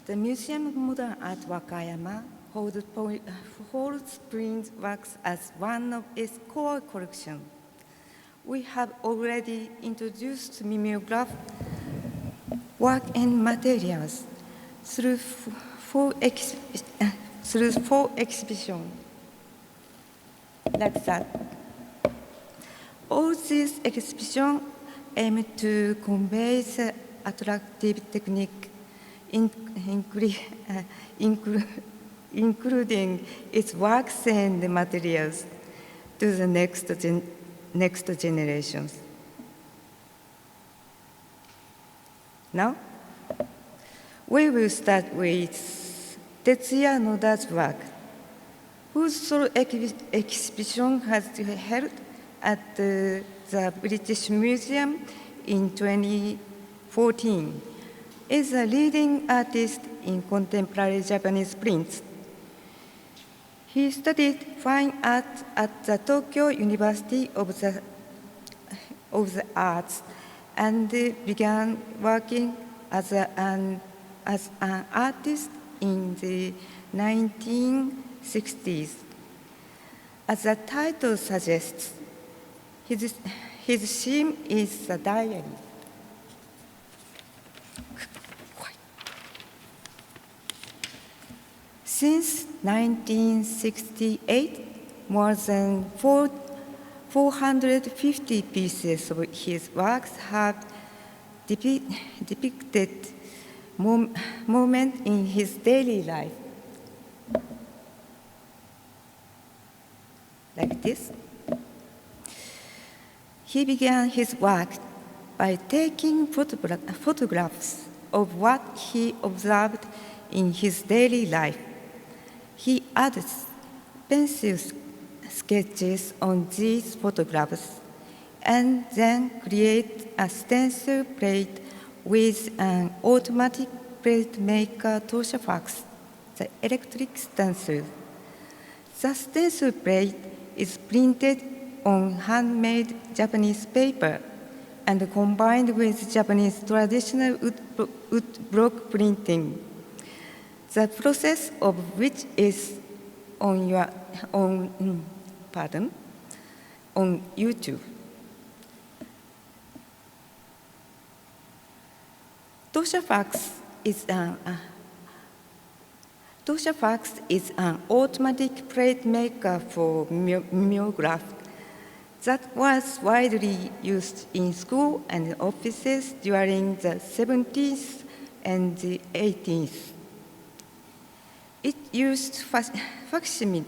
The Museum of Modern Art Wakayama holds print works as one of its core collections. We have already introduced mimeograph work and materials through four exhibitions like that. All these exhibitions aim to convey the attractive technique, including its works and materials, to the next generations. Now, we will start with Tetsuya Noda's work, whose solo exhibition has held at the British Museum in 2014. Is a leading artist in contemporary Japanese prints. He studied fine art at the Tokyo University of the Arts and began working as an artist in the 1960s. As the title suggests, his theme is a diary. Since 1968, more than 450 pieces of his works have depicted moments in his daily life. Like this. He began his work by taking photographs of what he observed in his daily life. He adds pencil sketches on these photographs and then creates a stencil plate with an automatic plate maker Toshafax, the electric stencil. The stencil plate is printed on handmade Japanese paper and combined with Japanese traditional wood block printing, the process of which is on YouTube. Toshafax is an automatic plate maker for mimeograph that was widely used in school and offices during the 70s and the 80s. It used facsimile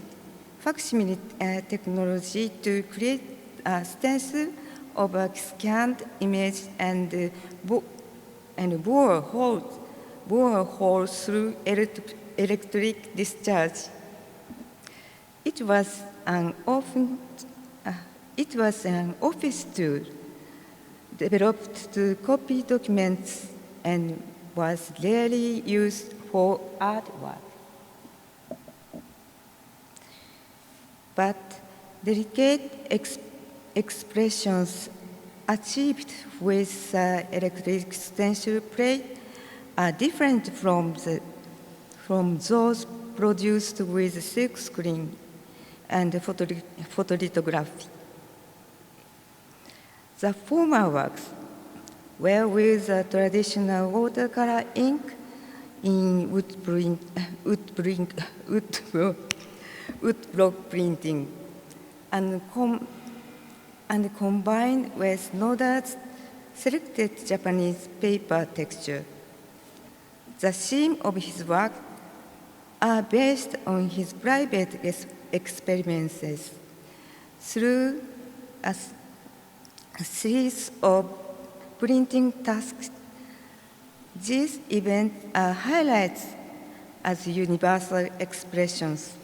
technology to create a stencil of a scanned image and bore holes through electric discharge. It was an office tool developed to copy documents and was rarely used for artwork. But delicate expressions achieved with the electric stencil plate are different from those produced with silkscreen and photolithography. The former works were with a traditional watercolor ink in wood block printing and combined with Noda's selected Japanese paper texture. The theme of his work are based on his private experiences through a series of printing tasks. These events are highlights as universal expressions.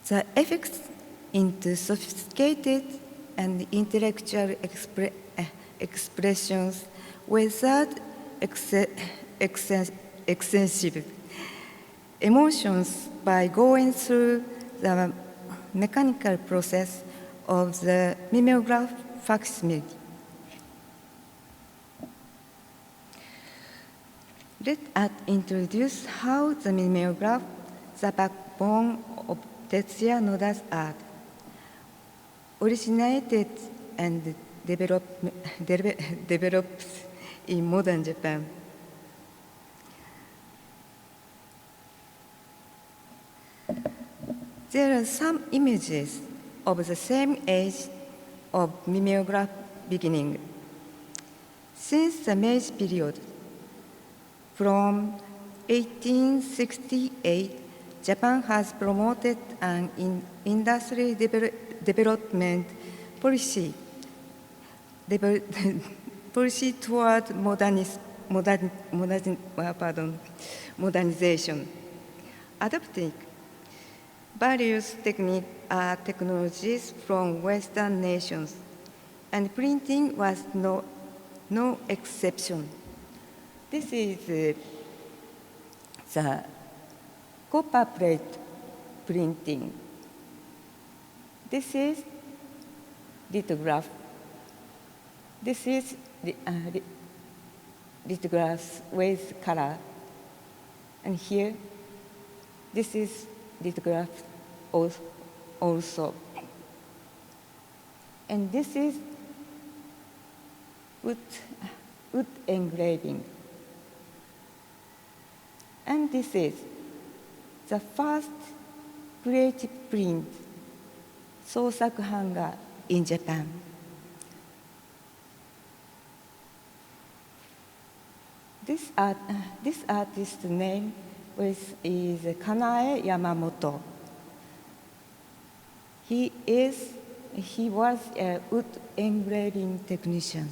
The effects into sophisticated and intellectual expressions without excessive emotions by going through the mechanical process of the mimeograph facsimile. Let us introduce how the mimeograph, the backbone of Tetsuya Noda's art, originated and developed in modern Japan. There are some images of the same age of mimeograph beginning. Since the Meiji period, from 1868, Japan has promoted an industrial development policy, toward modernization, adopting various technologies from Western nations, and printing was no exception. This is the copper plate printing. This is lithograph. This is lithographs with color. And here, this is lithograph also. And this is wood engraving. And this is the first creative print, sosaku hanga, in Japan. This artist's name is Kanae Yamamoto. He was a wood engraving technician.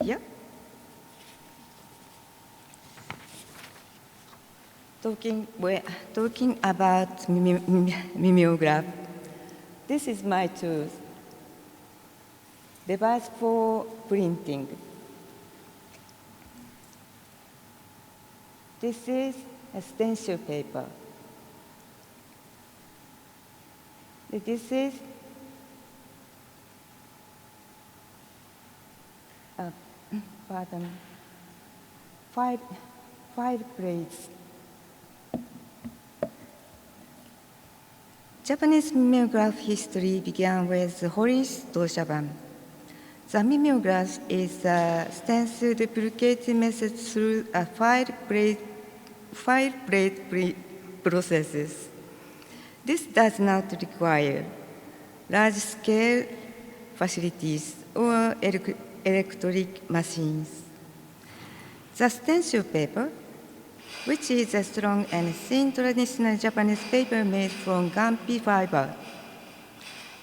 Yeah. Talking about mimeograph, this is my tool, device for printing. This is a stencil paper. This is five plates. Japanese mimeograph history began with Horace Doshaban. The mimeograph is a stencil duplicating method through a five plate processes. This does not require large-scale facilities or electric machines. The stencil paper, which is a strong and thin traditional Japanese paper made from gampi fiber,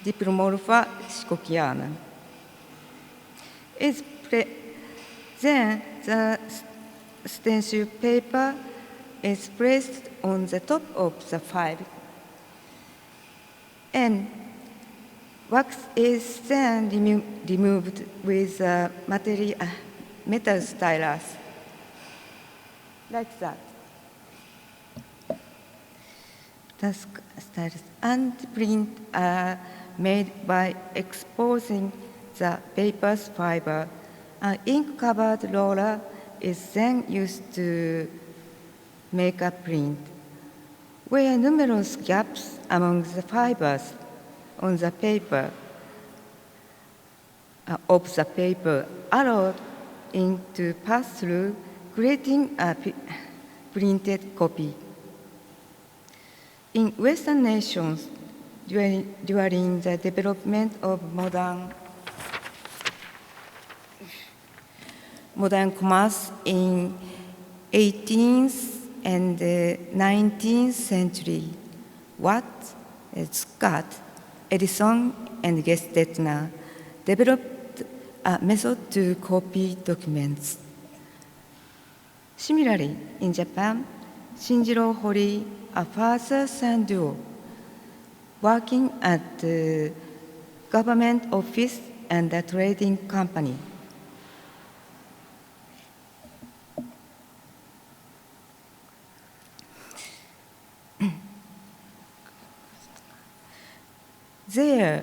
Diplomorpha shikokiana, then the stencil paper is placed on the top of the file, and wax is then removed with a metal stylus, like that. The stylus and print are made by exposing the paper's fiber. An ink-covered roller is then used to make a print, where numerous gaps among the fibers on the paper of the paper allowed ink to pass through, creating a printed copy. In Western nations, during the development of modern commerce in 18th and 19th century, Watt, Scott, Edison, and Gestetner developed a method to copy documents. Similarly, in Japan, Shinjiro Hori, a father-son duo, working at the government office and a trading company. They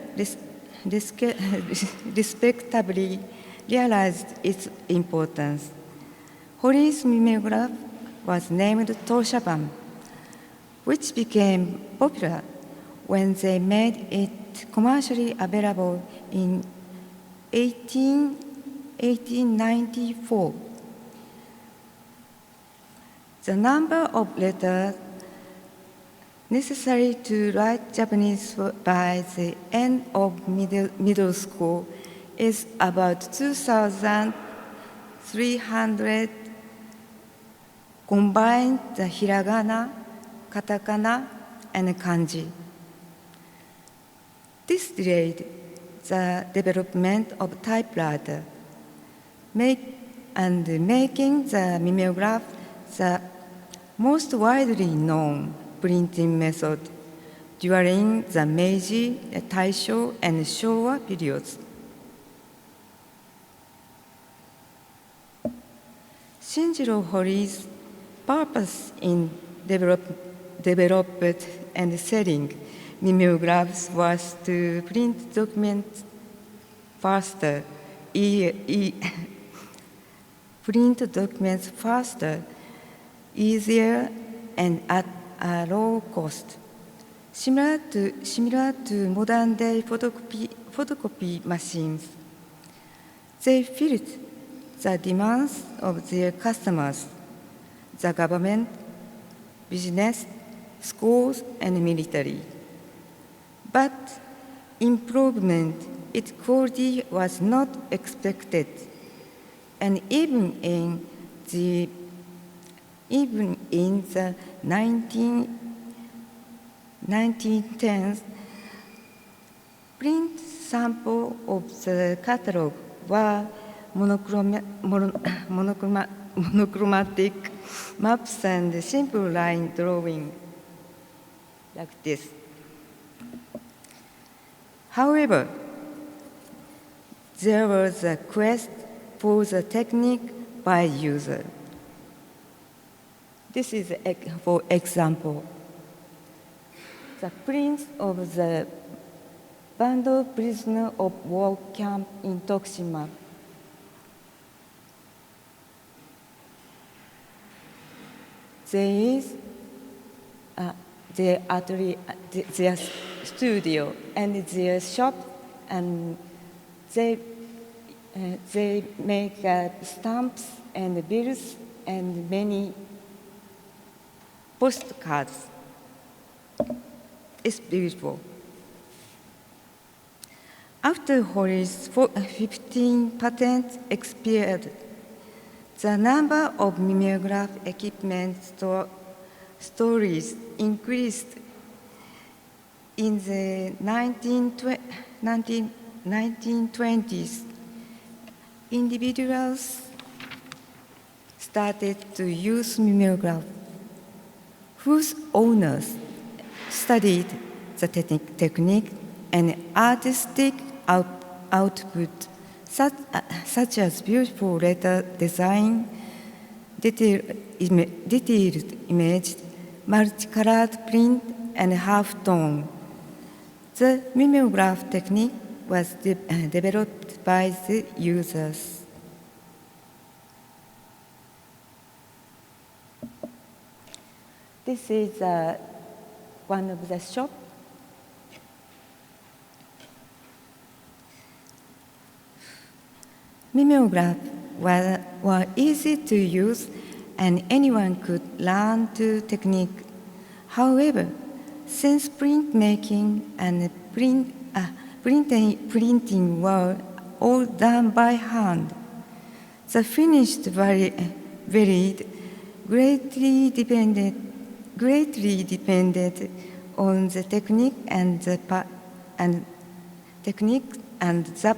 respectably realized its importance. Hori's mimeograph was named Toshaban, which became popular when they made it commercially available in 1894. The number of letters necessary to write Japanese by the end of middle school is about 2,300, combined the hiragana, katakana, and kanji. This delayed the development of typewriter, making the mimeograph the most widely known printing method during the Meiji, Taisho, and Showa periods. Shinjiro Hori's purpose in developing and selling mimeographs was to print documents faster, easier, and at a low cost, similar to modern-day photocopy machines. They filled the demands of their customers, the government, business, schools, and military. But improvement in quality was not expected, and even in the 1910s, print samples of the catalog were monochromatic maps and simple line drawing like this. However, there was a quest for the technique by user. This is, for example, the prints of the Bando prisoner of war camp in Tokushima. There is their atelier, their studio, and their shop, and they make stamps and bills and many postcards. It's beautiful. After Hori's 15 patents expired, the number of mimeograph equipment stores increased. In the 1920s, individuals started to use mimeograph, whose owners studied the technique and artistic output, such as beautiful letter design, detailed image, multicolored print, and half-tone. The mimeograph technique was developed by the users. This is one of the shops. Mimeographs were easy to use, and anyone could learn the technique. However, since printmaking and printing were all done by hand, the finished varied greatly depended on the technique and the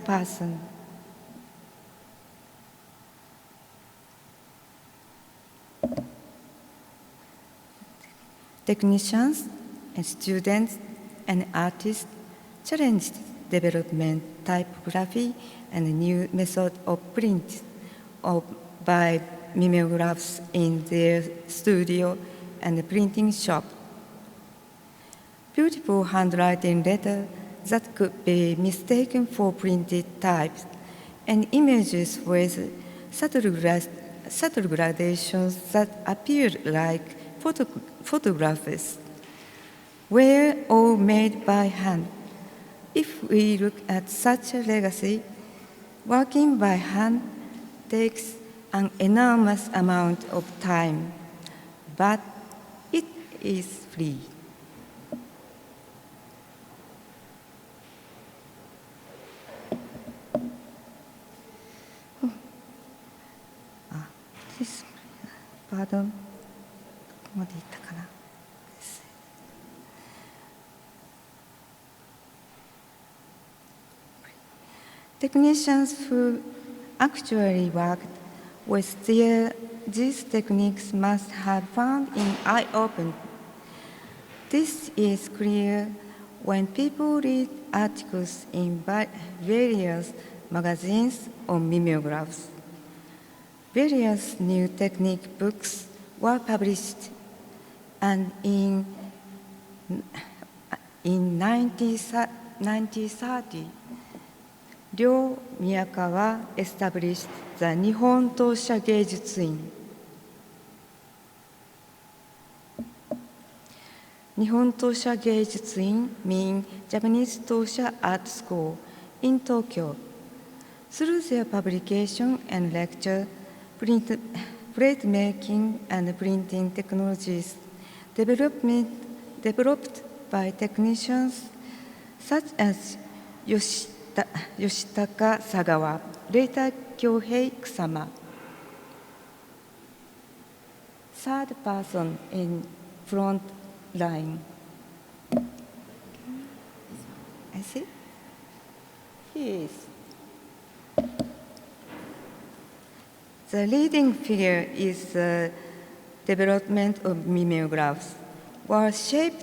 person. Technicians and students and artists challenged development, typography, and a new method of print by mimeographs in their studio and printing shop. Beautiful handwriting letter that could be mistaken for printed types, and images with subtle gradations that appear like photographs were all made by hand. If we look at such a legacy, working by hand takes an enormous amount of time, but it is free. Pardon. Technicians who actually worked with these techniques must have found it eye-opening. This is clear when people read articles in various magazines on mimeographs. Various new technique books were published, and in 1930, Ryo Miyakawa established the Nihon Tosha Geijutsuin. Nihon Tosha Geijutsuin means Japanese Tosha Art School in Tokyo. Through their publication and lecture, plate making and printing technologies developed by technicians such as Yoshitaka Sagawa, later Kyohei Kusama. Third person in front line. I see. He is. The leading figure is the development of mimeographs, were shared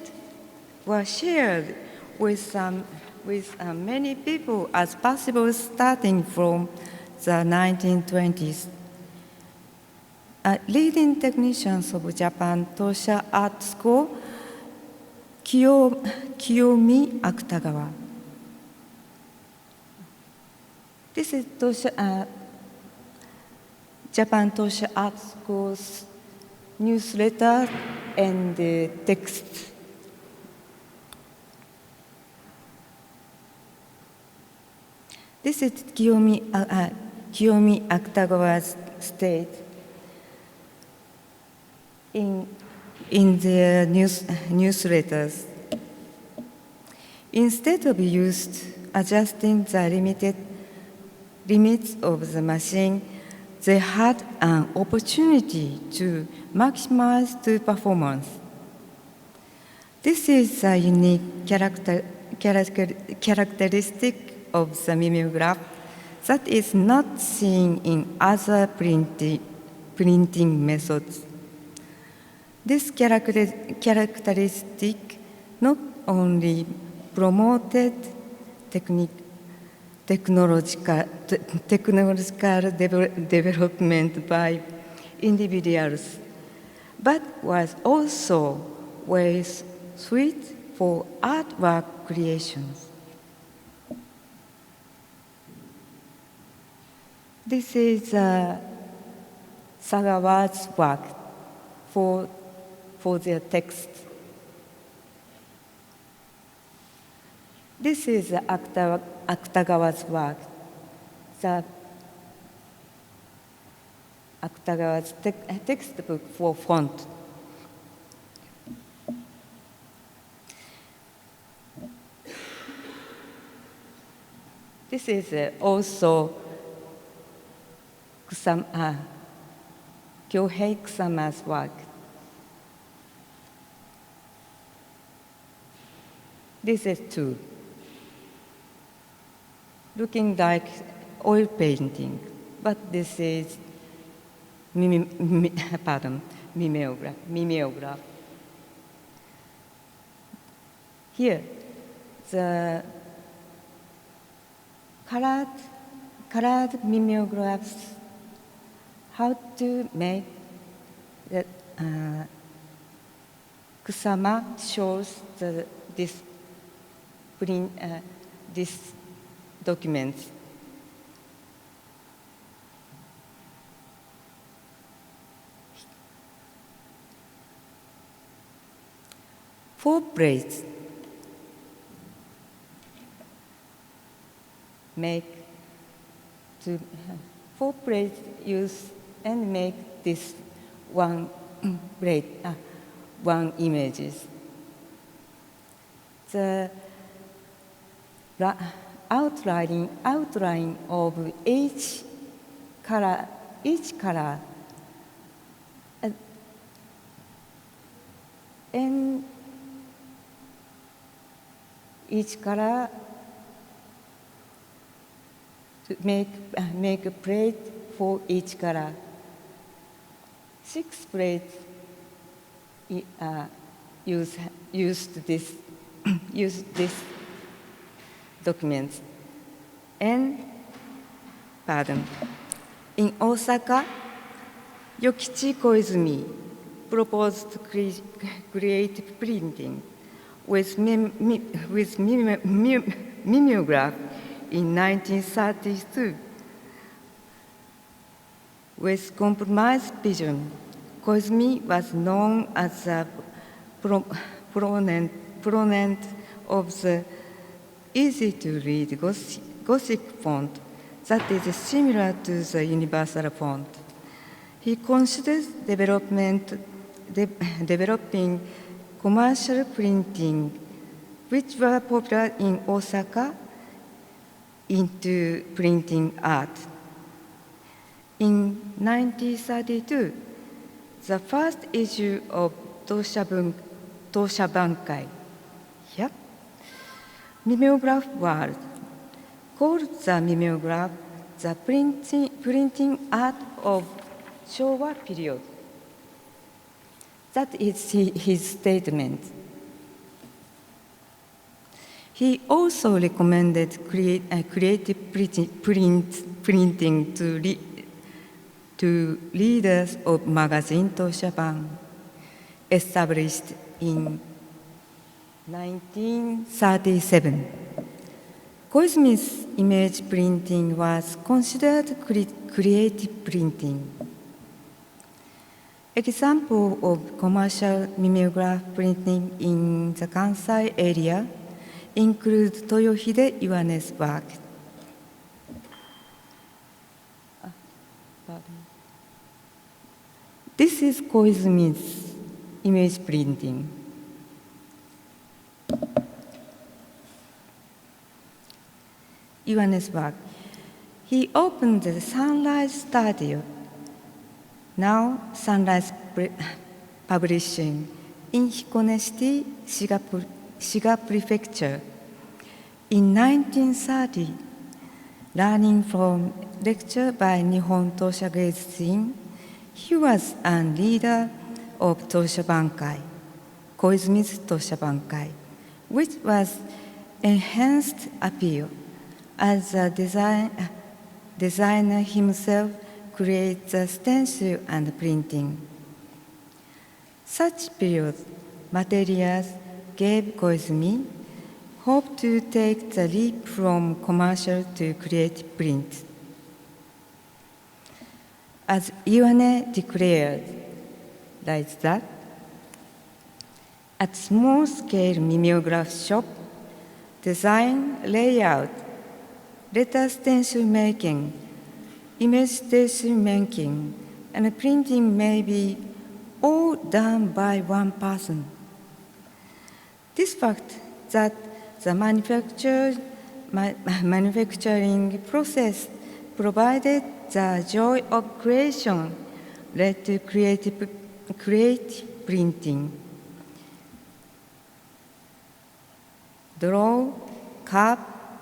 with many people as possible starting from the 1920s. Leading technicians of Japan Tosha Art School, Kiyomi Akutagawa. This is Japan Tosha Art School's newsletter and text. This is Kiyomi Akutagawa's state in their newsletters. Instead of adjusting the limits of the machine, they had an opportunity to maximize the performance. This is a unique characteristic of the mimeograph that is not seen in other printing methods. This characteristic not only promoted technological development by individuals, but was also way sweet for artwork creations. This is Sagawa's work for their text. This is Akutagawa's work, Akutagawa's textbook for font. This is also Kyohei Kusama's work. This is two, looking like oil painting, but this is mimeograph. Here, the colored mimeographs, how to make that Kusama shows this print this document. Four plates four plates use and make this one plate, one images. The outline of each color and each color to make a plate for each color. 6 plates use this documents. And in Osaka, Yokichi Koizumi proposed creative printing with mimeograph in 1932. With compromised vision, Koizumi was known as a proponent of the easy-to-read Gothic font that is similar to the universal font. He considers developing commercial printing, which were popular in Osaka, into printing art. In 1932, the first issue of Tosha Bankai, Mimeograph World, called the Mimeograph the printing art of Showa period. That is his statement. He also recommended creative printing to readers of magazine Toshaban, established in 1937. Koizumi's image printing was considered creative printing. Example of commercial mimeograph printing in the Kansai area include Toyohide Ueno's work. This is Koizumi's image printing. Ueno's work. He opened the Sunrise Studio, now Sunrise Publishing, in Hikone City, Shiga Prefecture. In 1930, learning from lecture by Nihon Tosha Geizin, he was a leader of Tosha Bankai, Koizumi's Tosha Bankai, which was enhanced appeal as a designer himself creates the stencil and printing. Such period materials gave Koizumi hope to take the leap from commercial to creative print. As Ueno declared, like that, at small-scale mimeograph shop, design, layout, letter stencil making, image stencil making, and printing may be all done by one person. This fact that the manufacturing process provided the joy of creation led to creative printing. Draw, carve,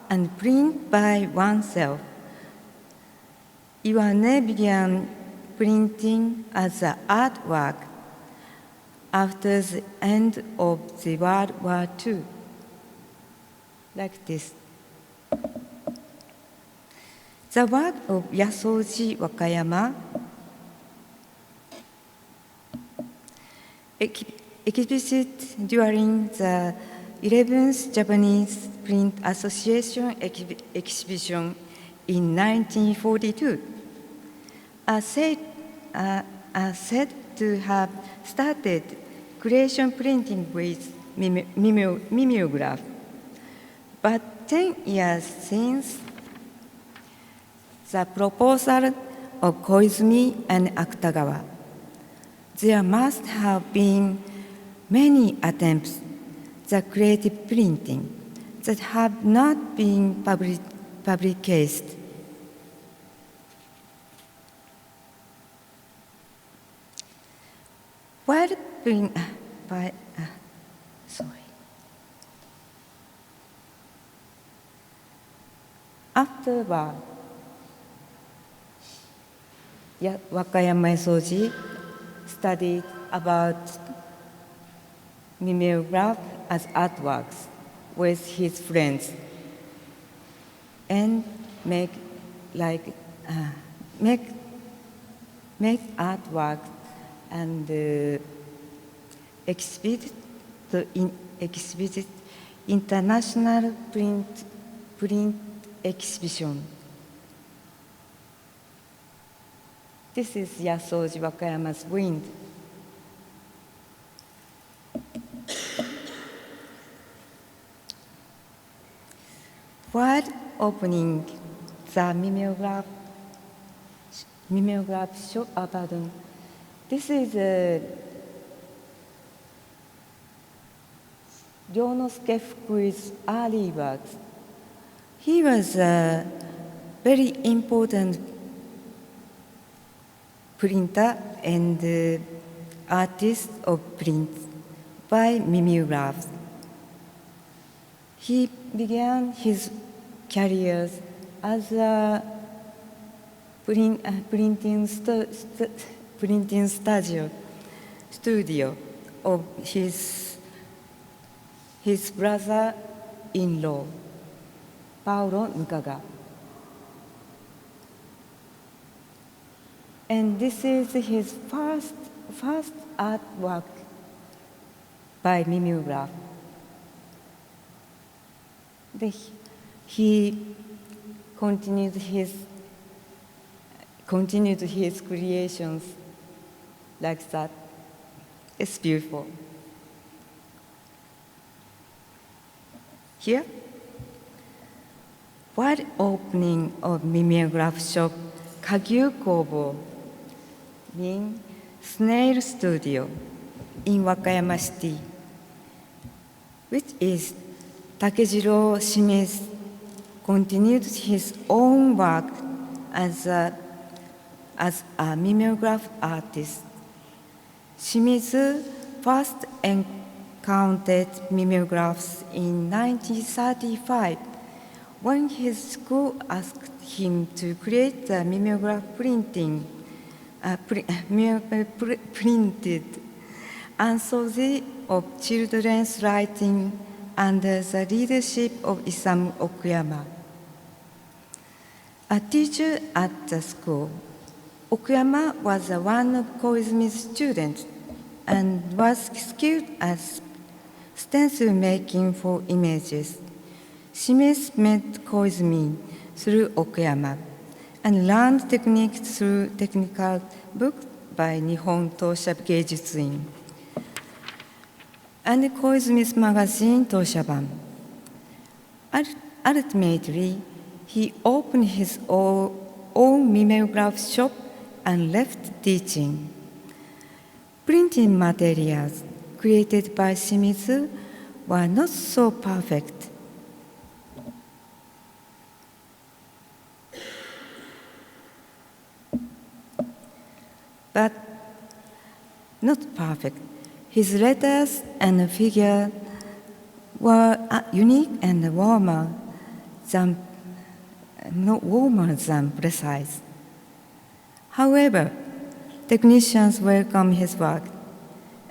and print by oneself. Ueno began printing as an artwork after the end of the World War II, like this. The work of Yasoji Wakayama exhibited during the 11th Japanese Print Association exhibition in 1942, are said to have started creation printing with mimeograph. But 10 years since the proposal of Koizumi and Akutagawa, there must have been many attempts at creative printing that have not been published. While afterward, Wakayama Soji studied about mimeograph as artworks with his friends and make artwork and exhibit international print exhibition. This is Yasoji Wakayama's wind. While opening the mimeograph shop, this is Ryonosuke Fukui's early works. He was a very important printer and artist of print by mimeographs. He began his career as a printing studio of his brother-in-law, Paolo Nukaga. And this is his first artwork by mimeograph. He continued his creations like that. It's beautiful. Here, while opening of mimeograph shop Kagyu Kobo in Snail Studio in Wakayama City, which is Takejiro Shimizu continued his own work as a mimeograph artist. Shimizu first encountered mimeographs in 1935 when his school asked him to create a mimeograph printed anthology of children's writing under the leadership of Isamu Okuyama. A teacher at the school, Okuyama was one of Koizumi's students and was skilled at stencil making for images. Shimizu met Koizumi through Okuyama and learned techniques through technical books by Nihon Tosha Geijutsuin and Koizumi's magazine Toshaban. Ultimately, he opened his own mimeograph shop and left teaching. Printing materials created by Shimizu were not so perfect. But not perfect. His letters and figures were unique and warmer than precise. However, technicians welcomed his work,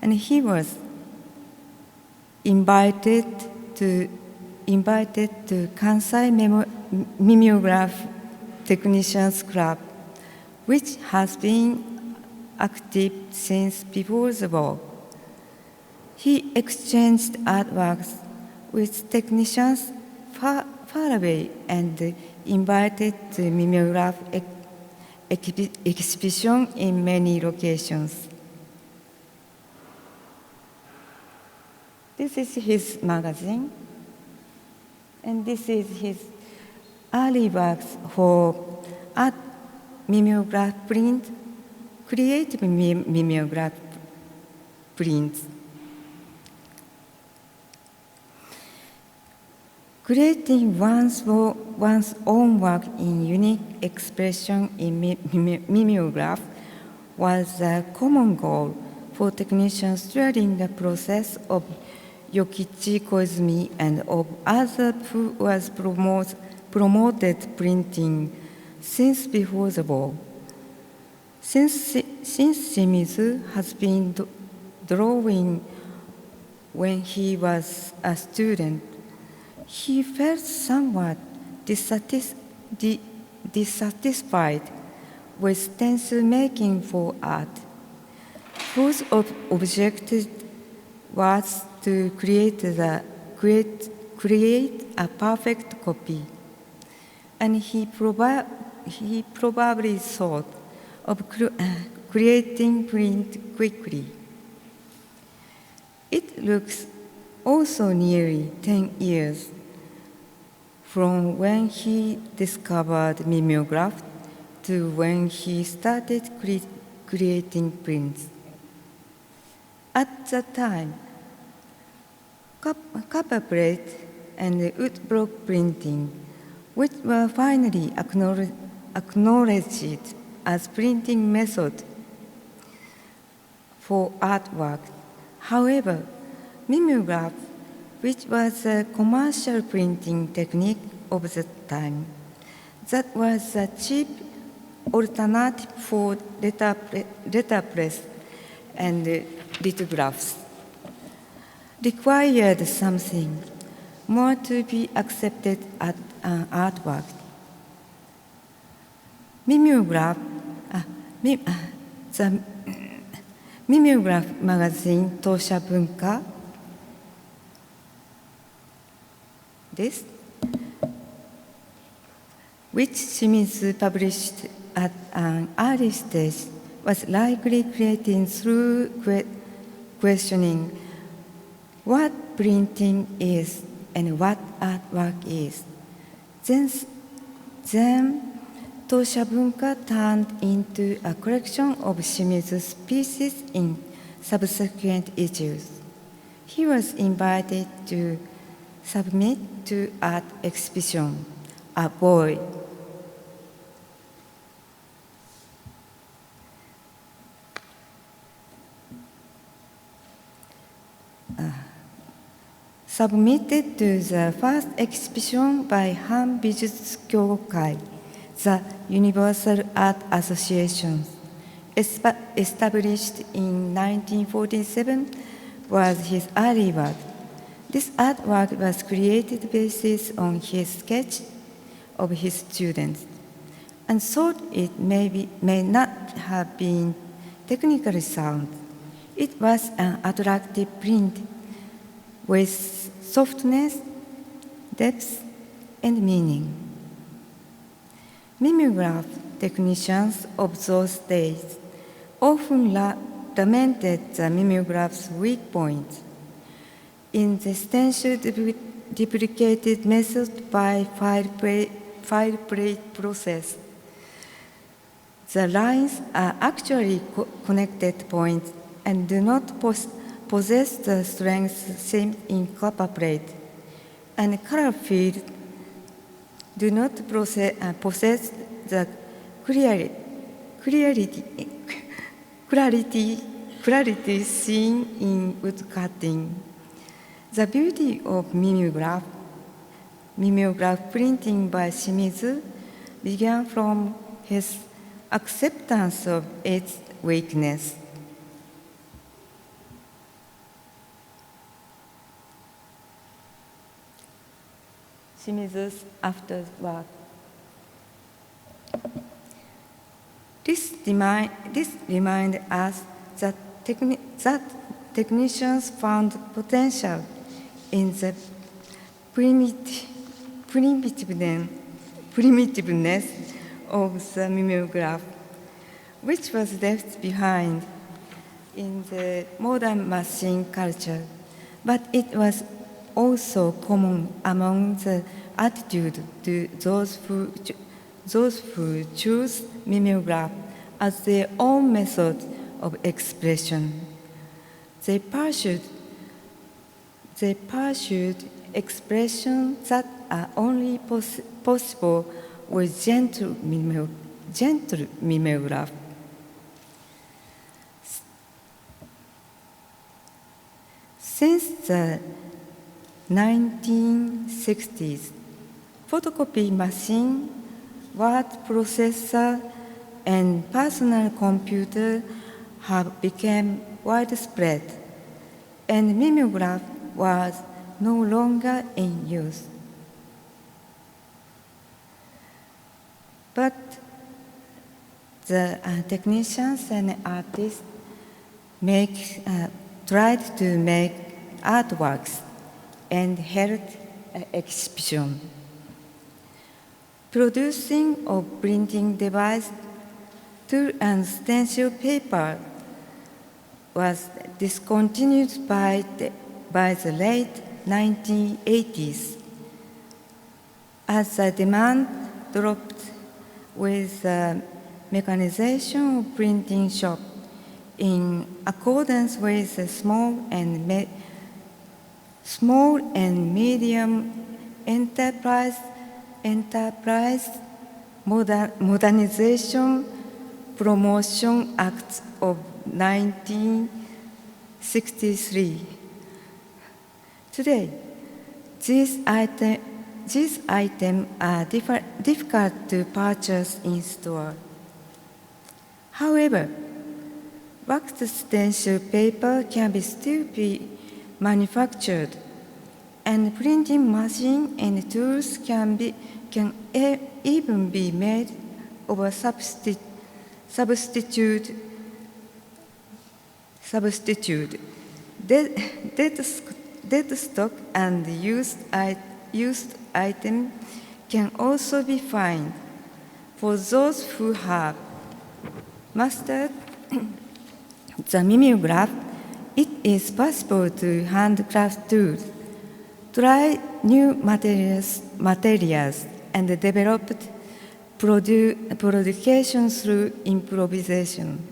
and he was invited to Kansai Mimeograph Technicians Club, which has been active since before the war. He exchanged artworks with technicians far away and invited to mimeograph exhibition in many locations. This is his magazine, and this is his early works for art mimeograph print, creative mimeograph prints. Creating one's own work in unique expression in mimeograph was a common goal for technicians during the process of Yokichi Koizumi and of others who was promoted printing since before the war. Since Shimizu has been drawing when he was a student, he felt somewhat dissatisfied with stencil making for art, whose objective was to create a perfect copy, and he probably thought of creating print quickly. It looks also nearly 10 years from when he discovered mimeograph to when he started creating prints. At that time, copper plate and woodblock printing, which were finally acknowledged as printing method for artwork. However, mimeograph, which was a commercial printing technique of the time, that was a cheap alternative for letterpress and lithographs, required something more to be accepted as an artwork. The Mimeograph magazine Tosha Bunka, this, which Shimizu published at an early stage, was likely created through questioning what printing is and what artwork is. Then Tosha Bunka turned into a collection of Shimizu's pieces in subsequent issues. He was invited to submit to art exhibition, A Boy. Submitted to the first exhibition by Han Bijutsu Kyokai, the Universal Art Association, established in 1947, was his early work. This artwork was created based on his sketch of his students, and thought it may not have been technically sound. It was an attractive print with softness, depth, and meaning. Mimeograph technicians of those days often lamented the mimeograph's weak points. In the stencil duplicated method by file plate process, the lines are actually connected points and do not possess the strength seen in copper plate, and color fields do not possess the clarity seen in wood cutting. The beauty of mimeograph printing by Shimizu began from his acceptance of its weakness. Shimizu's afterwork. This reminds us that technicians found potential in the primitiveness of the mimeograph, which was left behind in the modern machine culture, but it was also common among the attitude to those who choose mimeograph as their own method of expression. They pursued expressions that are only possible with gentle mimeograph. Since the 1960s, photocopy machine, word processor, and personal computer have become widespread, and mimeograph was no longer in use. But the technicians and artists tried to make artworks and held exhibition. Producing of printing device tool and stencil paper was discontinued by the late 1980s as the demand dropped with the mechanization of printing shop in accordance with the small and medium enterprise Modernization Promotion Act of 1963. Today, these items are difficult to purchase in store. However, waxed stencil paper can still be manufactured, and printing machine and tools can even be made of a substitute dead stock, and used item can also be found. For those who have mastered the mimeograph, it is possible to handcraft tools, try new materials, and develop production through improvisation.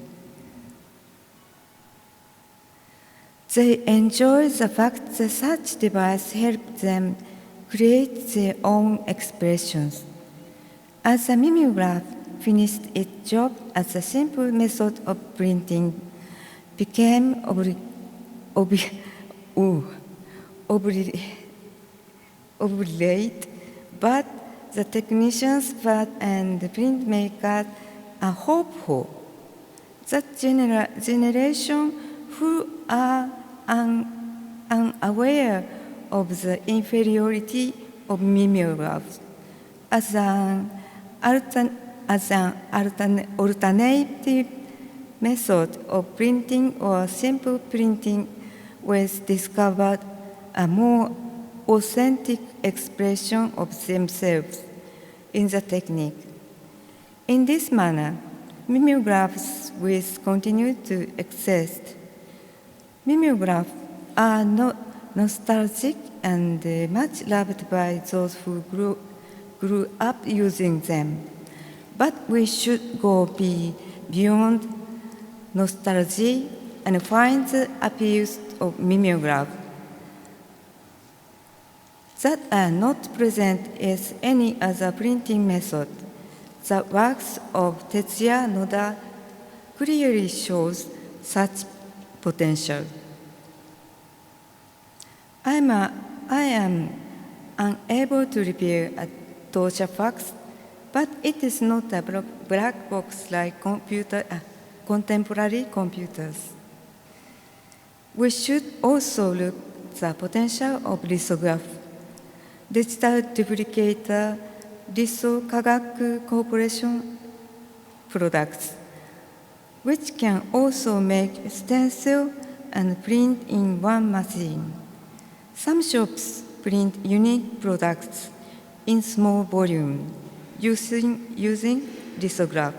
They enjoy the fact that such devices help them create their own expressions. As the mimeograph finished its job as a simple method of printing, became obsolete, but the technicians and the printmakers are hopeful that generation who are unaware of the inferiority of mimeographs as an alternative method of printing or simple printing was discovered a more authentic expression of themselves in the technique. In this manner, mimeographs will continue to exist. Mimeographs are nostalgic and much loved by those who grew up using them. But we should go beyond nostalgia and find the appeals of mimeograph that are not present as any other printing method. The works of Tetsuya Noda clearly shows such potential. I am unable to repair a torture fax, but it is not a black box like contemporary computers. We should also look at the potential of lithograph. Digital duplicator Litho Kagaku Corporation products, which can also make stencil and print in one machine. Some shops print unique products in small volume using lithograph.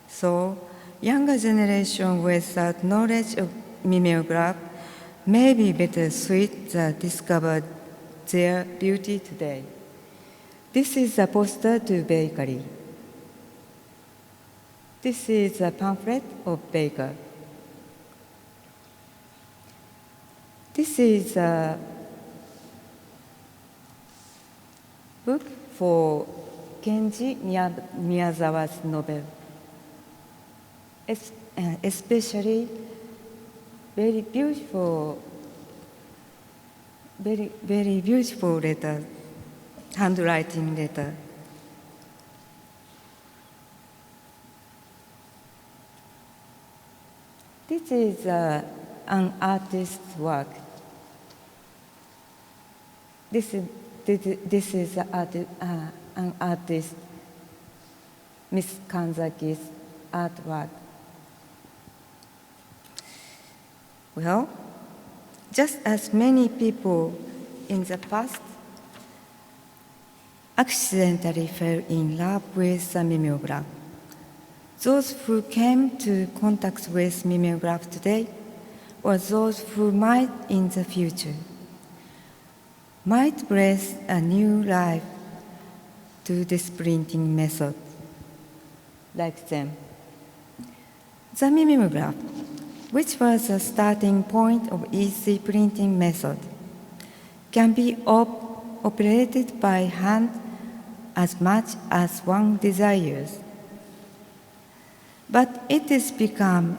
So, younger generation without knowledge of mimeograph may be better suited to discover their beauty today. This is a poster to bakery. This is a pamphlet of baker. This is a book for Kenji Miyazawa's novel. Especially very beautiful letter, handwriting letter. This is an artist's work. This is an artist, Miss Kanzaki's artwork. Well, just as many people in the past accidentally fell in love with the mimeograph, those who came to contact with mimeograph today, or those who might in the future, might breathe a new life to this printing method, like them. The mimeograph, which was the starting point of easy printing method, can be operated by hand as much as one desires. But it has become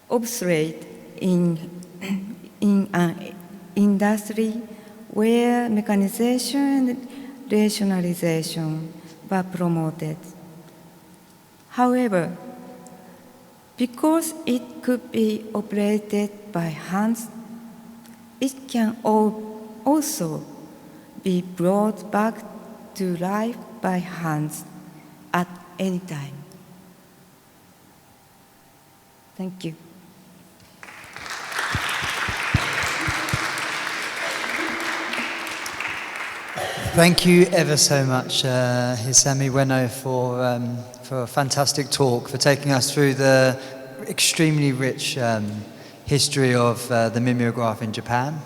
obsolete in an industry where mechanization and rationalization were promoted. However, because it could be operated by hands, it can also be brought back to life by hands at any time. Thank you. Thank you ever so much, Hisami Ueno, for a fantastic talk, for taking us through the extremely rich history of the mimeograph in Japan,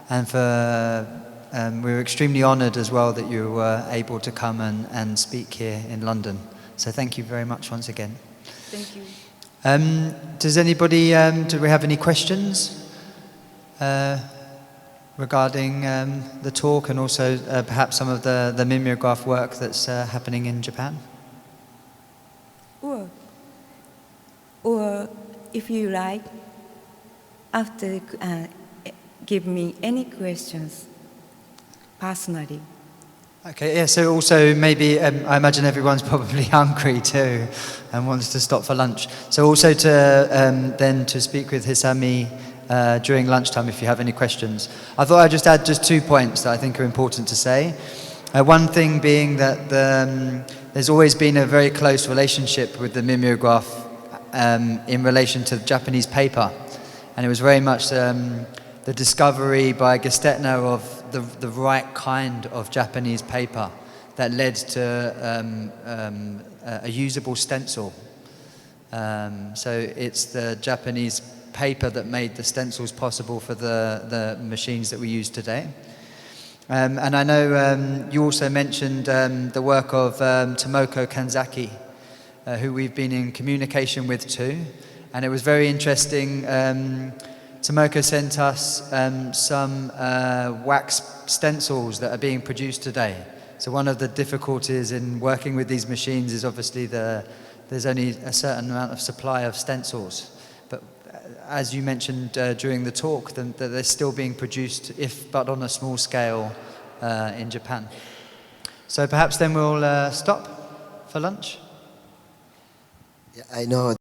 and we were extremely honoured as well that you were able to come and speak here in London. So thank you very much once again. Thank you. Does anybody, do we have any questions regarding the talk, and also perhaps some of the mimeograph work that's happening in Japan? Or if you like, after give me any questions personally. Okay, yeah, so also maybe, I imagine everyone's probably hungry too and wants to stop for lunch. So also to then to speak with Hisami during lunchtime if you have any questions. I thought I'd just add just 2 points that I think are important to say. One thing being that there's always been a very close relationship with the mimeograph in relation to Japanese paper. And it was very much the discovery by Gestetner of the right kind of Japanese paper that led to a usable stencil. So it's the Japanese paper that made the stencils possible for the machines that we use today. And I know you also mentioned the work of Tomoko Kanzaki, who we've been in communication with too. And it was very interesting. Tomoko sent us some wax stencils that are being produced today. So one of the difficulties in working with these machines is obviously there's only a certain amount of supply of stencils. But as you mentioned during the talk, that they're still being produced, if but on a small scale, in Japan. So perhaps then we'll stop for lunch. Yeah, I know